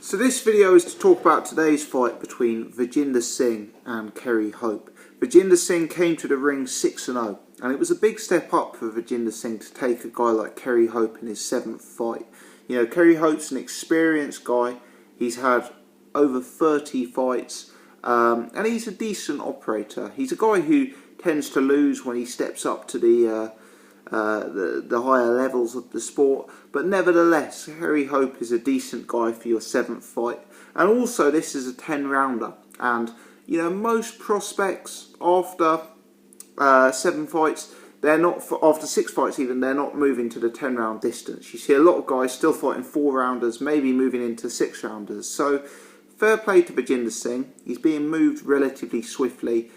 So this video is to talk about today's fight between Vijender Singh and Kerry. Vijender Singh came to the ring 6-0, and it was a big step up for Vijender Singh to take a guy like Kerry in his 7th fight. You know, Kerry an experienced guy. He's had over 30 fights, and he's a decent operator. He's a guy who tends to lose when he steps up to the higher levels of the sport, but nevertheless, Kerry is a decent guy for your 7th fight. And also, this is a 10-rounder, and you know, most prospects after 7 fights, they're not, after 6 fights even, they're not moving to the 10-round distance. You see a lot of guys still fighting 4-rounders, maybe moving into 6-rounders. So fair play to Vijender Singh. He's being moved relatively swiftly.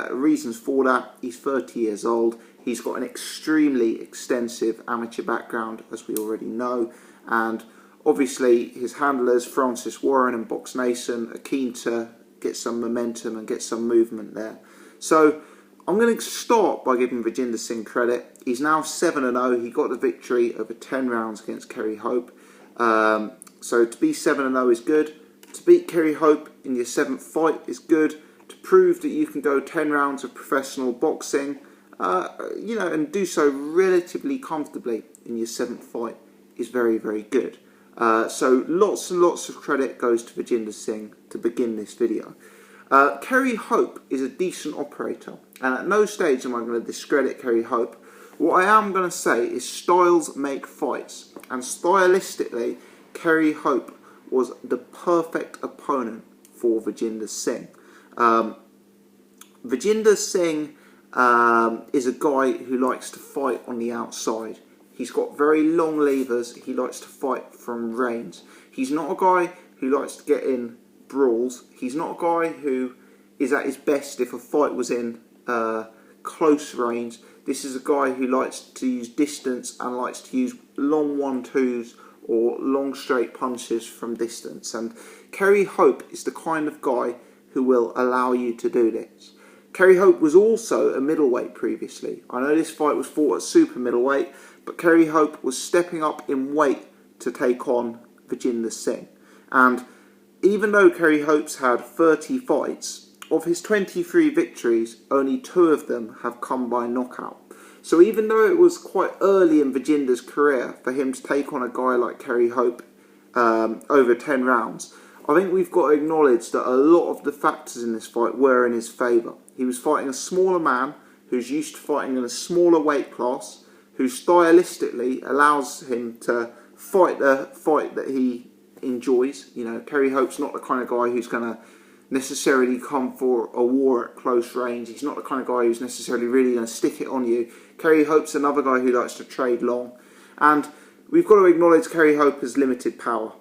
Reasons for that: he's 30 years old. He's got an extremely extensive amateur background, as we already know, and obviously his handlers, Francis Warren and Box Nason, are keen to get some momentum and get some movement there. So I'm going to start by giving Vijender Singh credit. He's now 7-0. He got the victory over 10 rounds against Kerry. So to be 7-0 is good. To beat Kerry in your 7th fight is good. To prove that you can go 10 rounds of professional boxing, you know, and do so relatively comfortably in your 7th fight is very, very good. So lots and lots of credit goes to Vijender Singh to begin this video. Kerry is a decent operator, and at no stage am I going to discredit Kerry. What I am going to say is styles make fights, and stylistically, Kerry was the perfect opponent for Vijender Singh. Vijender Singh is a guy who likes to fight on the outside. He's got very long levers. He likes to fight from range. He's not a guy who likes to get in brawls. He's not a guy who is at his best if a fight was in close range. This is a guy who likes to use distance and likes to use long 1-2s or long straight punches from distance. And Kerry is the kind of guy who will allow you to do this. Kerry was also a middleweight previously. I know this fight was fought at super middleweight, but Kerry was stepping up in weight to take on Vijender Singh. And even though Kerry had 30 fights, of his 23 victories, only 2 of them have come by knockout. So even though it was quite early in Vijender's career for him to take on a guy like Kerry over 10 rounds, I think we've got to acknowledge that a lot of the factors in this fight were in his favour. He was fighting a smaller man who's used to fighting in a smaller weight class, who stylistically allows him to fight the fight that he enjoys. You know, Kerry not the kind of guy who's going to necessarily come for a war at close range. He's not the kind of guy who's necessarily really going to stick it on you. Kerry another guy who likes to trade long. And we've got to acknowledge Kerry has limited power.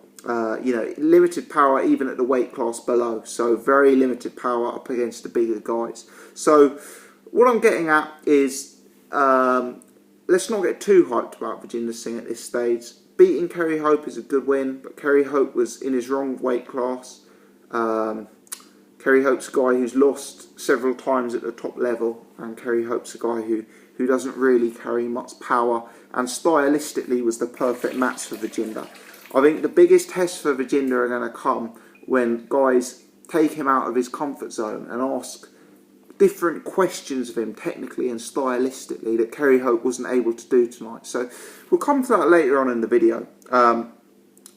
You know, limited power even at the weight class below. So very limited power up against the bigger guys. So what I'm getting at is, let's not get too hyped about Vijender Singh at this stage. Beating Kerry is a good win, but Kerry was in his wrong weight class. Kerry a guy who's lost several times at the top level, and Kerry a guy who doesn't really carry much power, and stylistically was the perfect match for Vijender. I think the biggest tests for Vijender are going to come when guys take him out of his comfort zone and ask different questions of him technically and stylistically that Kerry wasn't able to do tonight. So we'll come to that later on in the video.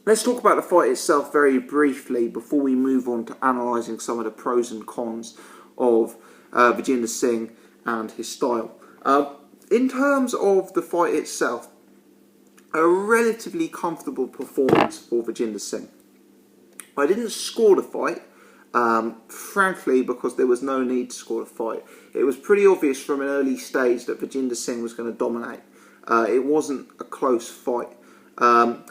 Let's talk about the fight itself very briefly before we move on to analysing some of the pros and cons of Vijender Singh and his style. In terms of the fight itself, a relatively comfortable performance for Vijender Singh. I didn't score the fight, frankly, because there was no need to score the fight. It was pretty obvious from an early stage that Vijender Singh was going to dominate. It wasn't a close fight. The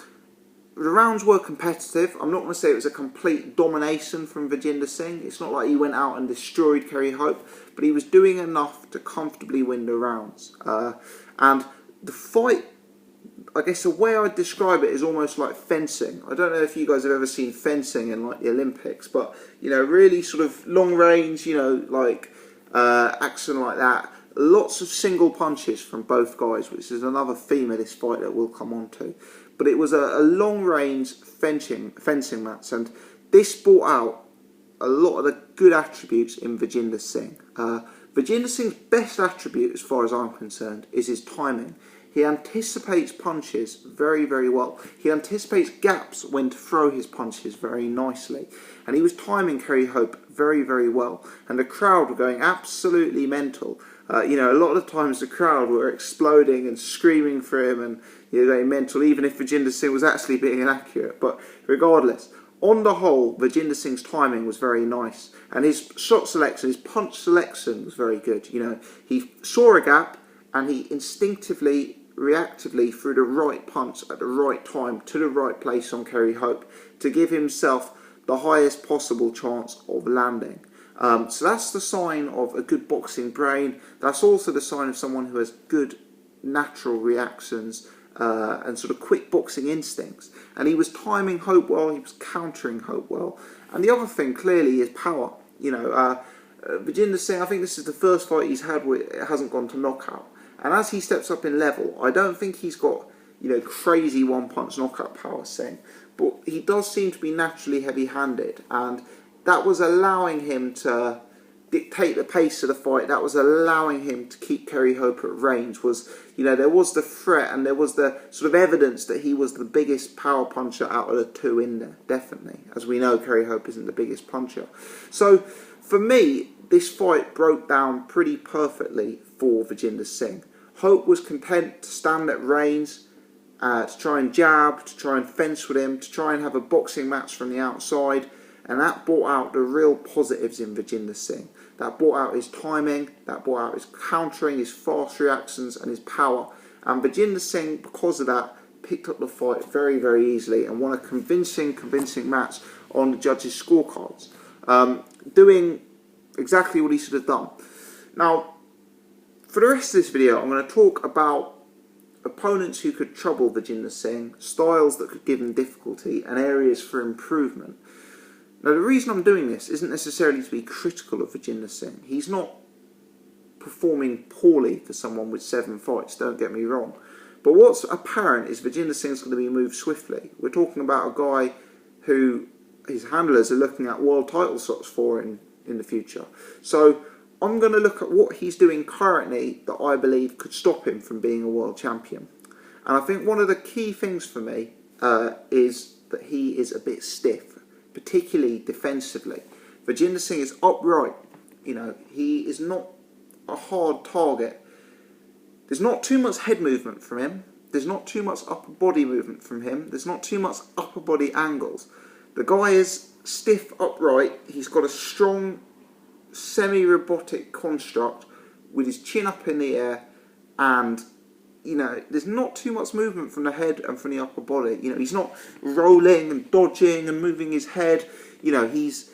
rounds were competitive. I'm not going to say it was a complete domination from Vijender Singh. It's not like he went out and destroyed Kerry, but he was doing enough to comfortably win the rounds. And the fight, I guess the way I'd describe it is almost like fencing. I don't know if you guys have ever seen fencing in like the Olympics, but you know, really sort of long range, you know, like action like that. Lots of single punches from both guys, which is another theme of this fight that we'll come on to. but it was a long-range fencing match, and this brought out a lot of the good attributes in Vijender Singh. Vijender Singh's best attribute, as far as I'm concerned, is his timing. He anticipates punches very, very well. He anticipates gaps when to throw his punches very nicely. And he was timing Kerry Hope very, very well. And the crowd were going absolutely mental. A lot of the times the crowd were exploding and screaming for him and going mental, even if Vijender Singh was actually being inaccurate. But regardless, on the whole, Vijender Singh's timing was very nice. And his shot selection, his punch selection was very good. He saw a gap and he instinctively, reactively threw the right punch at the right time to the right place on Kerry Hope to give himself the highest possible chance of landing. So that's the sign of a good boxing brain. That's also the sign of someone who has good natural reactions and sort of quick boxing instincts. And he was timing Hope well, he was countering Hope well. And the other thing, clearly, is power. Vijender Singh, I think this is the first fight he's had where it hasn't gone to knockout. And as he steps up in level, I don't think he's got, crazy one-punch knockout power, Singh. But he does seem to be naturally heavy-handed. And that was allowing him to dictate the pace of the fight. That was allowing him to keep Kerry Hope at range. There was the threat and there was the sort of evidence that he was the biggest power puncher out of the two in there, definitely. As we know, Kerry Hope isn't the biggest puncher. So, for me, this fight broke down pretty perfectly for Vijender Singh. Hope was content to stand at range, to try and jab, to try and fence with him, to try and have a boxing match from the outside, and that brought out the real positives in Vijender Singh. That brought out his timing, that brought out his countering, his fast reactions, and his power. And Vijender Singh, because of that, picked up the fight very, very easily and won a convincing match on the judges' scorecards, doing exactly what he should have done. Now, for the rest of this video, I'm going to talk about opponents who could trouble Vijender Singh, styles that could give him difficulty, and areas for improvement. Now, the reason I'm doing this isn't necessarily to be critical of Vijender Singh. He's not performing poorly for someone with 7 fights, don't get me wrong. But what's apparent is Vijender Singh's going to be moved swiftly. We're talking about a guy who his handlers are looking at world title shots for in the future. So I'm going to look at what he's doing currently that I believe could stop him from being a world champion. And I think one of the key things for me is that he is a bit stiff, particularly defensively. Vijender Singh is upright. He is not a hard target. There's not too much head movement from him. There's not too much upper body movement from him. There's not too much upper body angles. The guy is stiff, upright. He's got a strong semi-robotic construct with his chin up in the air, and there's not too much movement from the head and from the upper body. He's not rolling and dodging and moving his head. He's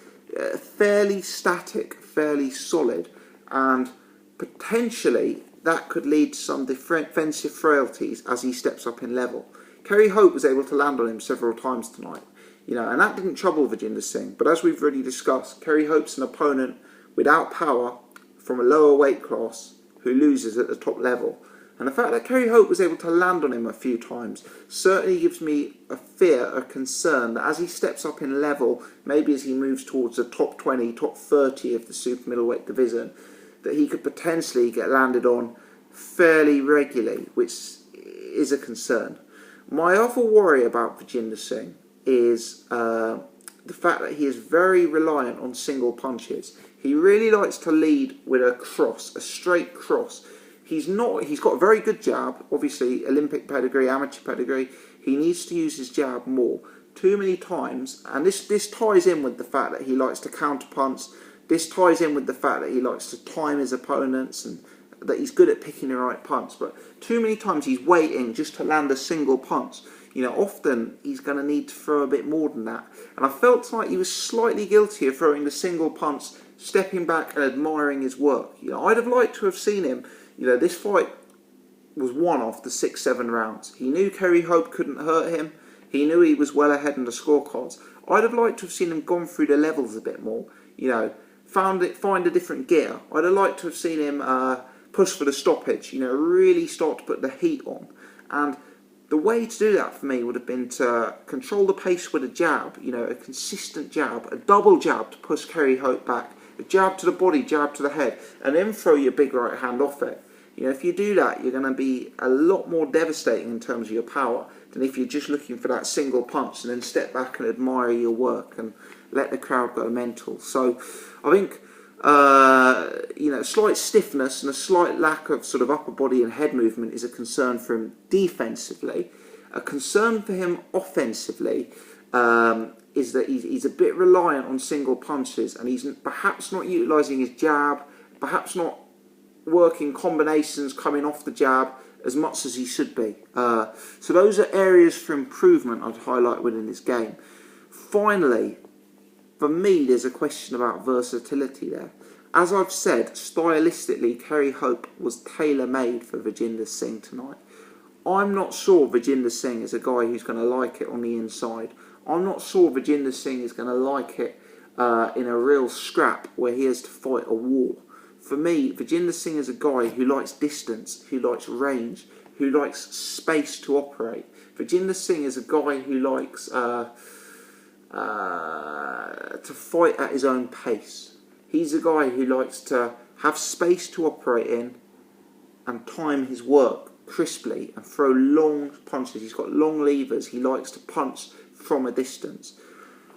fairly static, fairly solid, and potentially that could lead to some defensive frailties as he steps up in level. Kerry Hope was able to land on him several times tonight, and that didn't trouble Vijender Singh. But as we've already discussed, Kerry Hope's an opponent without power from a lower weight class who loses at the top level. And the fact that Kerry Hope was able to land on him a few times certainly gives me a fear, a concern that as he steps up in level, maybe as he moves towards the top 20, top 30 of the super middleweight division, that he could potentially get landed on fairly regularly, which is a concern. My other worry about Vijender Singh is the fact that he is very reliant on single punches. He really likes to lead with a cross, a straight cross. He's got a very good jab, obviously Olympic pedigree, amateur pedigree. He needs to use his jab more. Too many times, and this ties in with the fact that he likes to counterpunch. This ties in with the fact that he likes to time his opponents and that he's good at picking the right punch. But too many times he's waiting just to land a single punch. Often he's going to need to throw a bit more than that. And I felt like he was slightly guilty of throwing the single punch, stepping back and admiring his work. I'd have liked to have seen him. This fight was won after 6-7 rounds. He knew Kerry Hope couldn't hurt him. He knew he was well ahead in the scorecards. I'd have liked to have seen him gone through the levels a bit more. Find a different gear. I'd have liked to have seen him push for the stoppage. Really start to put the heat on. And The way to do that for me would have been to control the pace with a jab, you know, a consistent jab, a double jab to push Kerry Hope back, a jab to the body, jab to the head, and then throw your big right hand off it. You know, if you do that, you're going to be a lot more devastating in terms of your power than if you're just looking for that single punch and then step back and admire your work and let the crowd go mental. So I think, you know, a slight stiffness and a slight lack of sort of upper body and head movement is a concern for him defensively. A concern for him offensively is that he's a bit reliant on single punches, and he's perhaps not utilising his jab, perhaps not working combinations coming off the jab as much as he should be. So those are areas for improvement I'd highlight within this game. Finally, for me, there's a question about versatility there. As I've said, stylistically, Kerry Hope was tailor-made for Vijender Singh tonight. I'm not sure Vijender Singh is a guy who's going to like it on the inside. I'm not sure Vijender Singh is going to like it in a real scrap where he has to fight a war. For me, Vijender Singh is a guy who likes distance, who likes range, who likes space to operate. Vijender Singh is a guy who likes to fight at his own pace. He's a guy who likes to have space to operate in and time his work crisply and throw long punches. He's got long levers. He likes to punch from a distance.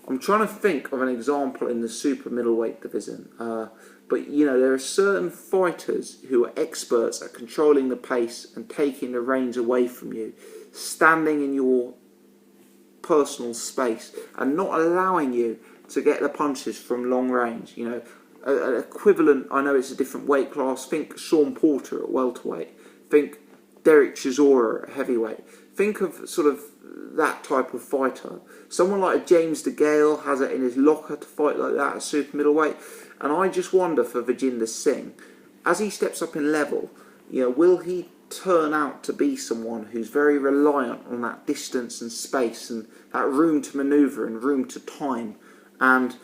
I'm trying to think of an example in the super middleweight division. But, you know, there are certain fighters who are experts at controlling the pace and taking the reins away from you, standing in your personal space and not allowing you to get the punches from long range. You know, an equivalent, I know it's a different weight class, think Sean Porter at welterweight, think Derek Chisora at heavyweight. Think of sort of that type of fighter. Someone like a James DeGale has it in his locker to fight like that at super middleweight. And I just wonder for Vijender Singh, as he steps up in level, you know, will he turn out to be someone who's very reliant on that distance and space and that room to manoeuvre and room to time? And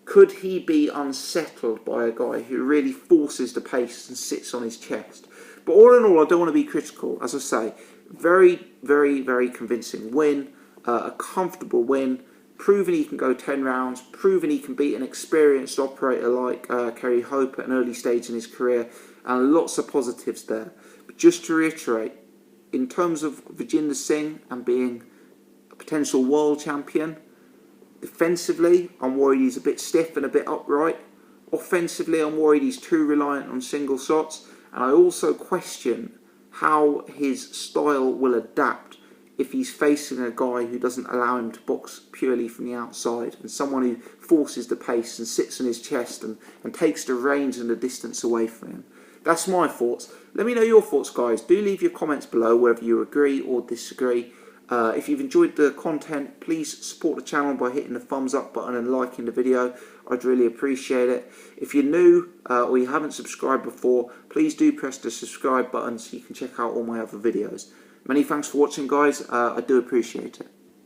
could he be unsettled by a guy who really forces the pace and sits on his chest? But all in all, I don't want to be critical. As I say, very, very, very convincing win, a comfortable win, proven he can go 10 rounds, proven he can beat an experienced operator like Kerry Hope at an early stage in his career, and lots of positives there. But just to reiterate, in terms of Vijender Singh and being a potential world champion, defensively, I'm worried he's a bit stiff and a bit upright. Offensively, I'm worried he's too reliant on single shots. And I also question how his style will adapt if he's facing a guy who doesn't allow him to box purely from the outside, and someone who forces the pace and sits on his chest and takes the range and the distance away from him. That's my thoughts. Let me know your thoughts, guys. Do leave your comments below whether you agree or disagree. If you've enjoyed the content, please support the channel by hitting the thumbs up button and liking the video. I'd really appreciate it. If you're new or you haven't subscribed before, please do press the subscribe button so you can check out all my other videos. Many thanks for watching, guys. I do appreciate it.